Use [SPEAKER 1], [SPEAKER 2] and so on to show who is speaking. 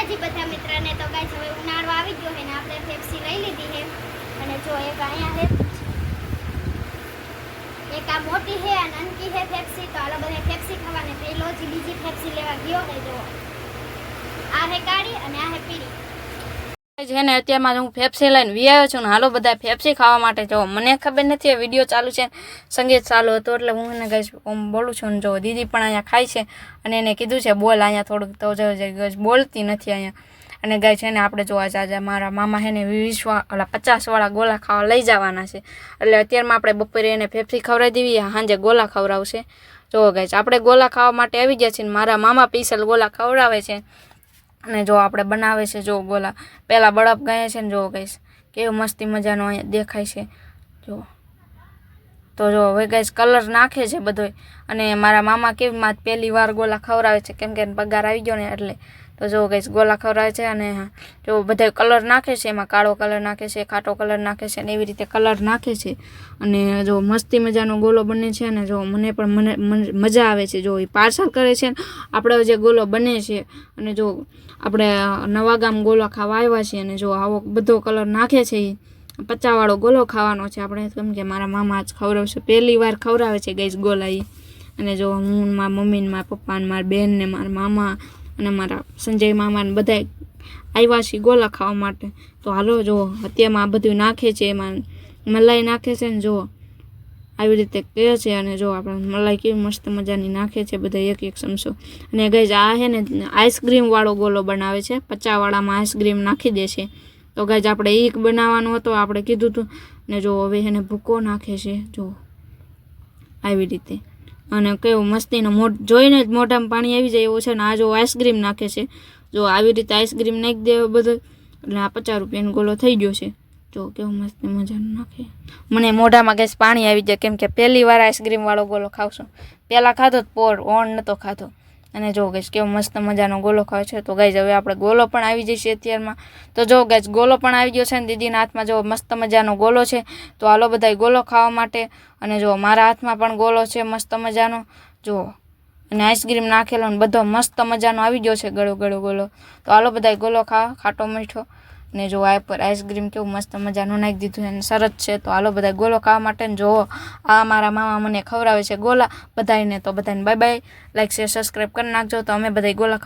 [SPEAKER 1] માતાજી બધા મિત્રને તો ગાઈસ હવે ઉનાળો આવી ગયો છે ને આપણે ફેફસી લઈ લીધી છે અને જો એક અહીંયા છે એક આ મોટી છે આ નાનકી છે ફેફસી તો આલો બધા ફેફસી ખાવાને પેલો જ બીજી ફેફસી લેવા ગયો છે જો આ હે કાળી અને આ હે પીળી
[SPEAKER 2] જેને અત્યારમાં હું ફેફસી લઈને વી આવ્યો છું ને હાલો બધા ફેફસી ખાવા માટે જો મને ખબર નથી વિડીયો ચાલુ છે સંગીત ચાલુ હતો એટલે હું એને ગાઈસ બોલું છું ને જો દીદી પણ અહીંયા ખાય છે અને એને કીધું છે બોલ અહીંયા થોડુંક તો ગાઈસ બોલતી નથી અહીંયા અને ગાઈસ એને આપણે જો આજે મારા મામા હે ને 50 વાળા ગોલા ખાવા લઈ જવાના છે એટલે અત્યારમાં આપણે બપોરે એને ફેફસી ખવડાવી દેવી સાંજે ગોલા ખવડાવશે જો ગાઈસ આપણે ગોલા ખાવા માટે આવી ગયા છીએ મારા મામા પીસલ ગોલા ખવડાવે છે અને જો આપણે બનાવે છે જો ગોલા પહેલા બળપ ગયા છે ને જો ગાઈસ કેવો મસ્તી મજાનો અહીંયા દેખાય છે જો તો જો હવે ગાઈસ કલર નાખે છે બધોય અને મારા મામા કેવી માં પહેલી વાર ગોલા ખવડાવે છે કેમ કે પગાર આવી ગયો ને એટલે તો જો ગાઈસ ગોલા ખવડાવે છે અને જો બધા કલર નાખે છે એમાં કાળો કલર નાખે છે ખાટો કલર નાખે છે અને એવી રીતે કલર નાખે છે અને જો મસ્તી મજાનો ગોલો બને છે અને જો મને પણ મજા આવે છે જો એ પાર્સલ કરે છે આપણે જે ગોલો બને છે અને જો આપણે નવા ગામ ગોલા ખાવા આવ્યા છીએ અને જો આવો બધો કલર નાખે છે 50 વાળો ગોલો ખાવાનો છે આપણે કેમ કે મારા મામા જ ખવડાવશે પહેલી વાર ખવડાવે છે ગાઈસ ગોલા એ અને જો હું મારા મમ્મી ને મારા પપ્પા ને મારા બેન ને મારા મામા અને મારા સંજય મામા ને બધા આવ્યા છે ગોલા ખાવા માટે તો હાલો જો અત્યારમાં આ બધું નાખે છે એમાં મલાઈ નાખે છે ને જો આવી રીતે કહે છે અને જો આપણે મલાઈ કેવી મસ્ત મજાની નાખે છે બધા એક એક ચમચો અને ગાઈસ આ હે ને આઈસ્ક્રીમ વાળો ગોલો બનાવે છે 50 વાળામાં આઈસ્ક્રીમ નાખી દે છે તો ગાઈસ આપણે એક બનાવવાનો હતો આપણે કીધું હતું ને જો હવે એને ભૂકો નાખે છે જો આવી રીતે અને કેવું મસ્તીનો જોઈને જ મોઢામાં પાણી આવી જાય એવું છે ને આ જો આઈસ્ક્રીમ નાખે છે જો આવી રીતે આઈસ્ક્રીમ નાખી દે બધું એટલે આ 50 રૂપિયાનો ગોલો થઈ ગયો છે જો કેવું મસ્ત મજાનું નાખે મને મોઢામાં ગાઈસ પાણી આવી જાય કેમ કે પહેલી વાર આઈસ્ક્રીમ વાળો ગોલો ખાવશું પહેલાં ખાધો પોર ઓણ નતો ખાધો અને જો ગાઈસ કેવો મસ્ત મજાનો ગોલો ખાવ છે તો ગાઈસ હવે આપણે ગોલો પણ આવી જશે અત્યારમાં તો જો ગાઈસ ગોલો પણ આવી ગયો છે ને દીદીના હાથમાં જો મસ્ત મજાનો ગોલો છે તો હાલો બધાય ગોલો ખાવા માટે અને જો મારા હાથમાં પણ ગોલો છે મસ્ત મજાનો જો અને આઈસ્ક્રીમ નાખેલો ને બધો મસ્ત મજાનો આવી ગયો છે ગળો ગળો ગોલો તો હાલો બધાય ગોલો ખાવા ખાટો મીઠો ને જો આ પર આઈસ્ક્રીમ કેવું મસ્ત મજાનું નાખી દીધું છે અને સરસ છે તો હાલો બધા ગોલો ખાવા માટે ને જો આ મારા મામા મને ખવડાવે છે ગોલા બધાને તો બધાને bye bye like share subscribe કરી નાખજો તો અમે બધા ગોલા